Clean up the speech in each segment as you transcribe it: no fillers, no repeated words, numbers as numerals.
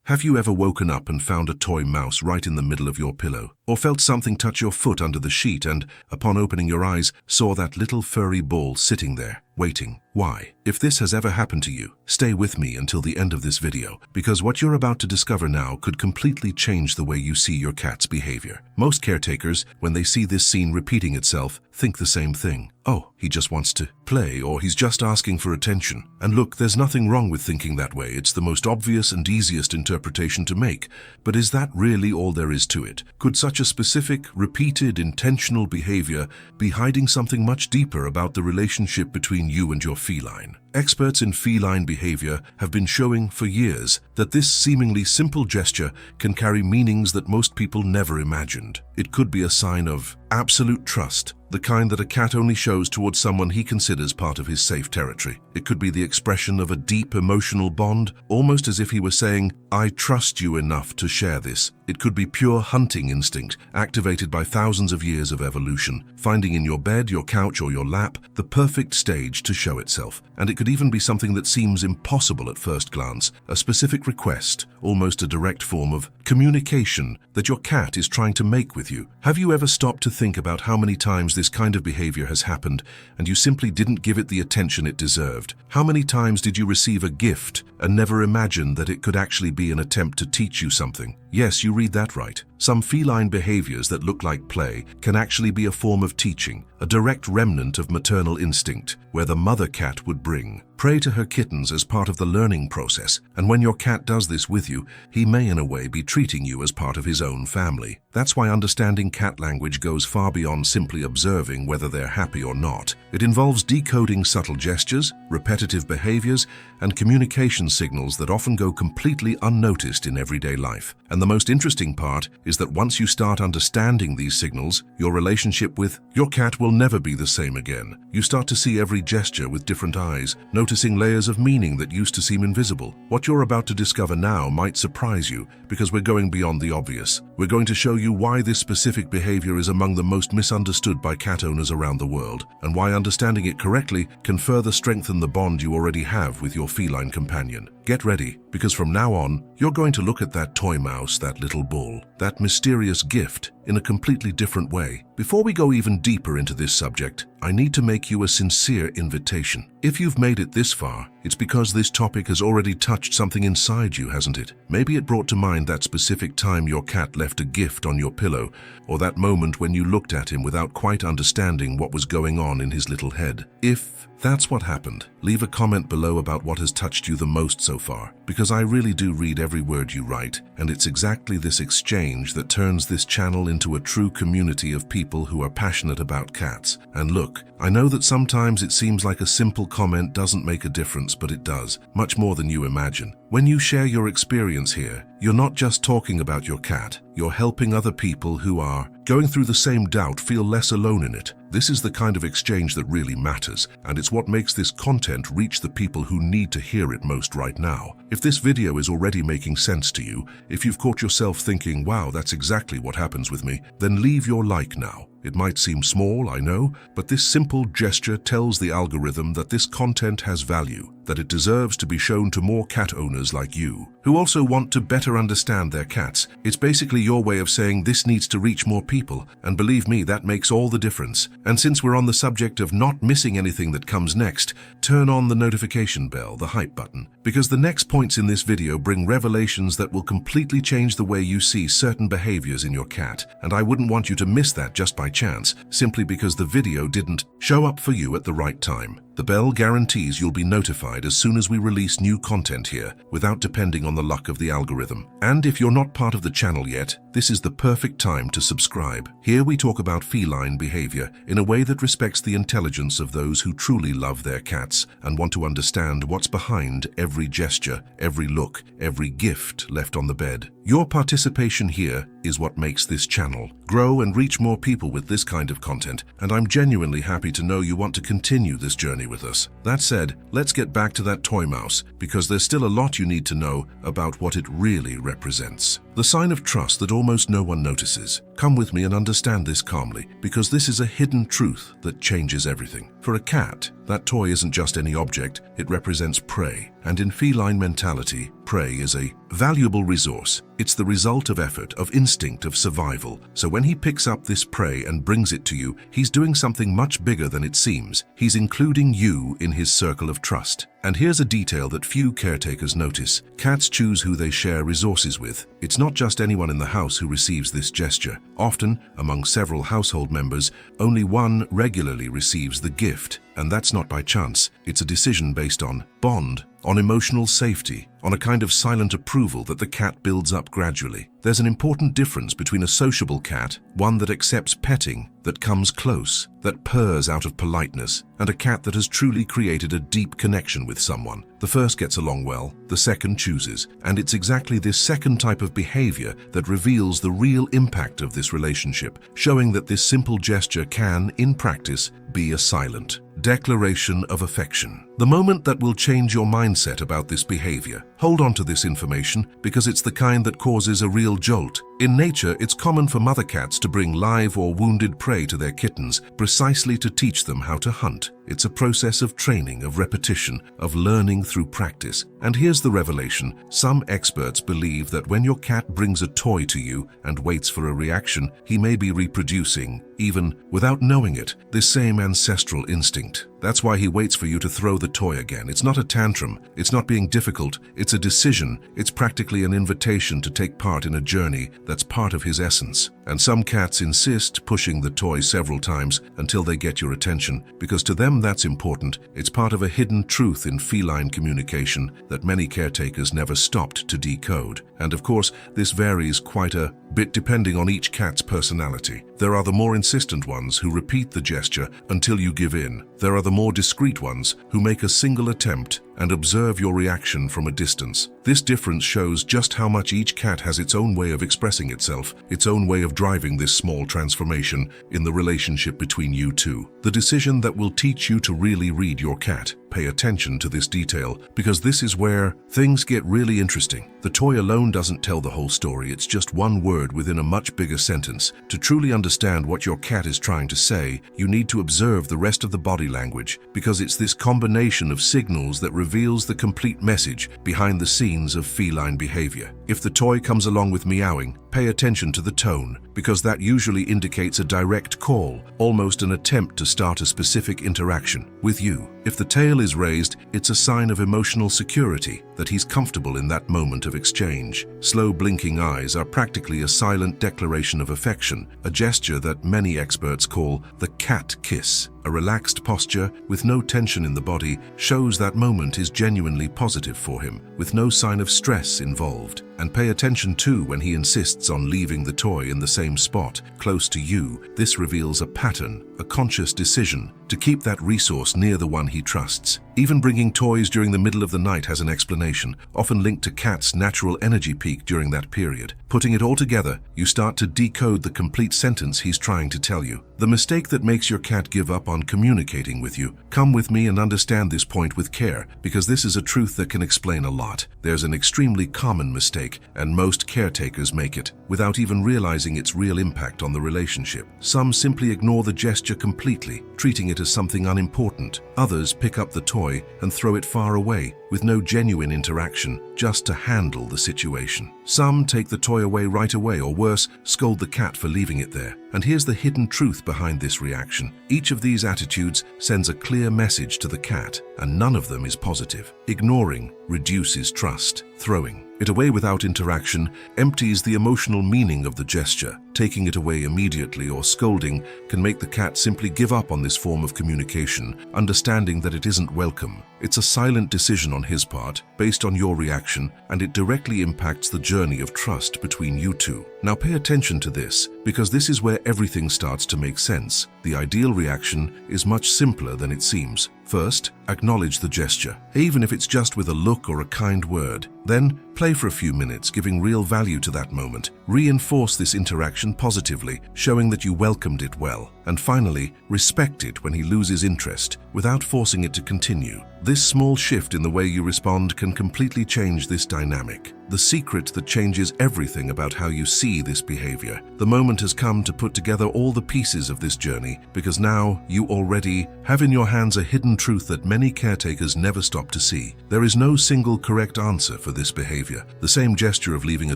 Have you ever woken up and found a toy mouse right in the middle of your pillow? Or felt something touch your foot under the sheet and, upon opening your eyes, saw that little furry ball sitting there, waiting? Why? If this has ever happened to you, stay with me until the end of this video, because what you're about to discover now could completely change the way you see your cat's behavior. Most caretakers, when they see this scene repeating itself, think the same thing. Oh, he just wants to play, or he's just asking for attention. And look, there's nothing wrong with thinking that way. It's the most obvious and easiest interpretation to make. But is that really all there is to it? Could such a specific, repeated, intentional behavior be hiding something much deeper about the relationship between you and your feline? Experts in feline behavior have been showing for years that this seemingly simple gesture can carry meanings that most people never imagined. It could be a sign of absolute trust, the kind that a cat only shows towards someone he considers part of his safe territory. It could be the expression of a deep emotional bond, almost as if he were saying, "I trust you enough to share this." It could be pure hunting instinct, activated by thousands of years of evolution, finding in your bed, your couch, or your lap the perfect stage to show itself. And it could even be something that seems impossible at first glance, a specific request, almost a direct form of communication that your cat is trying to make with you. Have you ever stopped to think about how many times this kind of behavior has happened and you simply didn't give it the attention it deserved? How many times did you receive a gift and never imagine that it could actually be an attempt to teach you something? Yes, you read that right. Some feline behaviors that look like play can actually be a form of teaching, a direct remnant of maternal instinct, where the mother cat would bring prey to her kittens as part of the learning process. And when your cat does this with you, he may in a way be treating you as part of his own family. That's why understanding cat language goes far beyond simply observing whether they're happy or not. It involves decoding subtle gestures, repetitive behaviors, and communication signals that often go completely unnoticed in everyday life. And the most interesting part is that once you start understanding these signals, your relationship with your cat will never be the same again. You start to see every gesture with different eyes, noticing layers of meaning that used to seem invisible. What you're about to discover now might surprise you, because we're going beyond the obvious. We're going to show you why this specific behavior is among the most misunderstood by cat owners around the world, and why understanding it correctly can further strengthen the bond you already have with your feline companion. Get ready, because from now on, you're going to look at that toy mouse, that little bull, that mysterious gift, in a completely different way. Before we go even deeper into this subject, I need to make you a sincere invitation. If you've made it this far, it's because this topic has already touched something inside you, hasn't it? Maybe it brought to mind that specific time your cat left a gift on your pillow, or that moment when you looked at him without quite understanding what was going on in his little head. If that's what happened, leave a comment below about what has touched you the most so far, because I really do read every word you write, and it's exactly this exchange that turns this channel into a true community of people who are passionate about cats. And look, I know that sometimes it seems like a simple comment doesn't make a difference, but it does, much more than you imagine. When you share your experience here, you're not just talking about your cat, you're helping other people who are going through the same doubt feel less alone in it. This is the kind of exchange that really matters, and it's what makes this content reach the people who need to hear it most right now. If this video is already making sense to you, if you've caught yourself thinking, wow, that's exactly what happens with me, then leave your like now. It might seem small, I know, but this simple gesture tells the algorithm that this content has value, that it deserves to be shown to more cat owners like you, who also want to better understand their cats. It's basically your way of saying this needs to reach more people, and believe me, that makes all the difference. And since we're on the subject of not missing anything that comes next, turn on the notification bell, the hype button, because the next points in this video bring revelations that will completely change the way you see certain behaviors in your cat, and I wouldn't want you to miss that just by chance, simply because the video didn't show up for you at the right time. The bell guarantees you'll be notified as soon as we release new content here, without depending on the luck of the algorithm. And if you're not part of the channel yet, this is the perfect time to subscribe. Here we talk about feline behavior in a way that respects the intelligence of those who truly love their cats and want to understand what's behind every gesture, every look, every gift left on the bed. Your participation here is what makes this channel grow and reach more people with this kind of content, and I'm genuinely happy to know you want to continue this journey with us. That said, let's get back to that toy mouse, because there's still a lot you need to know about what it really represents. The sign of trust that almost no one notices. Come with me and understand this calmly, because this is a hidden truth that changes everything. For a cat, that toy isn't just any object, it represents prey. And in feline mentality, prey is a valuable resource. It's the result of effort, of instinct, of survival. So when he picks up this prey and brings it to you, he's doing something much bigger than it seems. He's including you in his circle of trust. And here's a detail that few caretakers notice. Cats choose who they share resources with. It's not just anyone in the house who receives this gesture. Often, among several household members, only one regularly receives the gift. And that's not by chance. It's a decision based on bond, on emotional safety, on a kind of silent approval that the cat builds up gradually. There's an important difference between a sociable cat, one that accepts petting, that comes close, that purrs out of politeness, and a cat that has truly created a deep connection with someone. The first gets along well, the second chooses, and it's exactly this second type of behavior that reveals the real impact of this relationship, showing that this simple gesture can, in practice, be a silent declaration of affection. The moment that will change your mindset about this behavior. Hold on to this information because it's the kind that causes a real jolt. In nature, it's common for mother cats to bring live or wounded prey to their kittens precisely to teach them how to hunt. It's a process of training, of repetition, of learning through practice. And here's the revelation. Some experts believe that when your cat brings a toy to you and waits for a reaction, he may be reproducing, even without knowing it, this same ancestral instinct. That's why he waits for you to throw the toy again. It's not a tantrum. It's not being difficult. It's a decision. It's practically an invitation to take part in a journey that's part of his essence. And some cats insist, pushing the toy several times until they get your attention, because to them that's important. It's part of a hidden truth in feline communication that many caretakers never stopped to decode. And of course, this varies quite a bit depending on each cat's personality. There are the more insistent ones who repeat the gesture until you give in. There are the more discreet ones who make a single attempt and observe your reaction from a distance. This difference shows just how much each cat has its own way of expressing itself, its own way of driving this small transformation in the relationship between you two. The decision that will teach you to really read your cat. Pay attention to this detail, because this is where things get really interesting. The toy alone doesn't tell the whole story, it's just one word within a much bigger sentence. To truly understand what your cat is trying to say, you need to observe the rest of the body language, because it's this combination of signals that reveals the complete message behind the scenes of feline behavior. If the toy comes along with meowing, pay attention to the tone, because that usually indicates a direct call, almost an attempt to start a specific interaction with you. If the tail is raised, it's a sign of emotional security, that he's comfortable in that moment of exchange. Slow blinking eyes are practically a silent declaration of affection, a gesture that many experts call the cat kiss. A relaxed posture, with no tension in the body, shows that moment is genuinely positive for him, with no sign of stress involved. And pay attention too when he insists on leaving the toy in the same spot, close to you. This reveals a pattern, a conscious decision to keep that resource near the one he trusts. Even bringing toys during the middle of the night has an explanation, often linked to cat's natural energy peak during that period. Putting it all together, you start to decode the complete sentence he's trying to tell you. The mistake that makes your cat give up on communicating with you. Come with me and understand this point with care, because this is a truth that can explain a lot. There's an extremely common mistake, and most caretakers make it, without even realizing its real impact on the relationship. Some simply ignore the gesture completely, treating it as something unimportant. Others pick up the toy and throw it far away, with no genuine interaction, just to handle the situation. Some take the toy away right away, or worse, scold the cat for leaving it there. And here's the hidden truth behind this reaction. Each of these attitudes sends a clear message to the cat, and none of them is positive. Ignoring reduces trust. Throwing it away without interaction empties the emotional meaning of the gesture. Taking it away immediately or scolding can make the cat simply give up on this form of communication, understanding that it isn't welcome. It's a silent decision on his part, based on your reaction, and it directly impacts the journey of trust between you two. Now pay attention to this, because this is where everything starts to make sense. The ideal reaction is much simpler than it seems. First, acknowledge the gesture, even if it's just with a look or a kind word. Then, play for a few minutes, giving real value to that moment. Reinforce this interaction positively, showing that you welcomed it well. And finally, respect it when he loses interest, without forcing it to continue. This small shift in the way you respond can completely change this dynamic. The secret that changes everything about how you see this behavior. The moment has come to put together all the pieces of this journey, because now you already have in your hands a hidden truth that many caretakers never stop to see. There is no single correct answer for this behavior. The same gesture of leaving a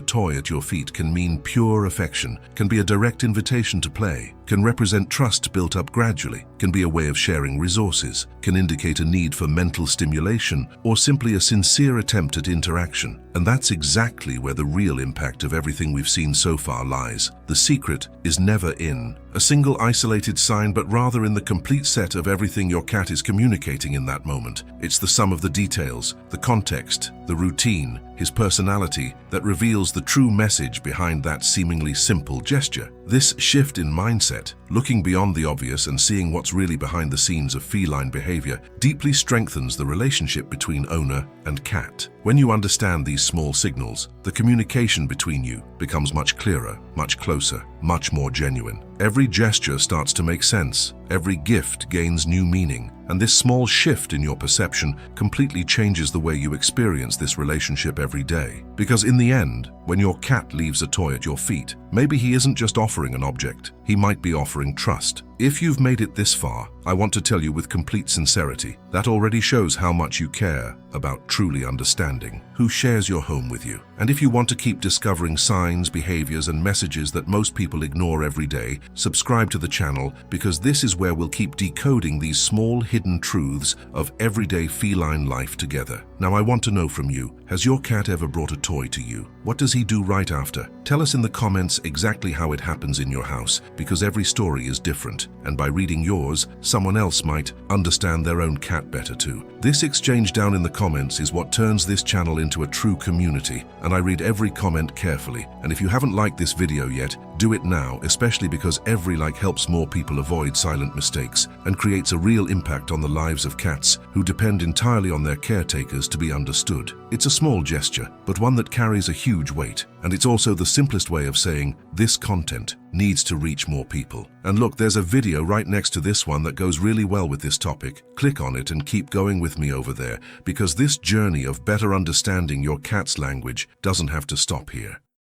toy at your feet can mean pure affection, can be a direct invitation to play, can represent trust built up gradually, can be a way of sharing resources, can indicate a need for mental stimulation, or simply a sincere attempt at interaction. And that's exactly where the real impact of everything we've seen so far lies. The secret is never in a single isolated sign, but rather in the complete set of everything your cat is communicating in that moment. It's the sum of the details, the context, the routine, his personality that reveals the true message behind that seemingly simple gesture. This shift in mindset, looking beyond the obvious and seeing what's really behind the scenes of feline behavior, deeply strengthens the relationship between owner and cat. When you understand these small signals, the communication between you becomes much clearer, much closer, much more genuine. Every gesture starts to make sense, every gift gains new meaning, and this small shift in your perception completely changes the way you experience this relationship every day. Because in the end, when your cat leaves a toy at your feet, maybe he isn't just offering an object, he might be offering trust. If you've made it this far, I want to tell you with complete sincerity, that already shows how much you care about truly understanding who shares your home with you. And if you want to keep discovering signs, behaviors, and messages that most people ignore every day, subscribe to the channel, because this is where we'll keep decoding these small hidden truths of everyday feline life together. Now I want to know from you, has your cat ever brought a toy to you? What does he do right after? Tell us in the comments exactly how it happens in your house, because every story is different, and by reading yours, someone else might understand their own cat better too. This exchange down in the comments is what turns this channel into a true community, and I read every comment carefully. And if you haven't liked this video yet, do it now, especially because every like helps more people avoid silent mistakes and creates a real impact on the lives of cats who depend entirely on their caretakers to be understood. It's a small gesture, but one that carries a huge weight, and it's also the simplest way of saying this content needs to reach more people. And look, there's a video right next to this one that goes really well with this topic. Click on it and keep going with me over there, because this journey of better understanding your cat's language doesn't have to stop here.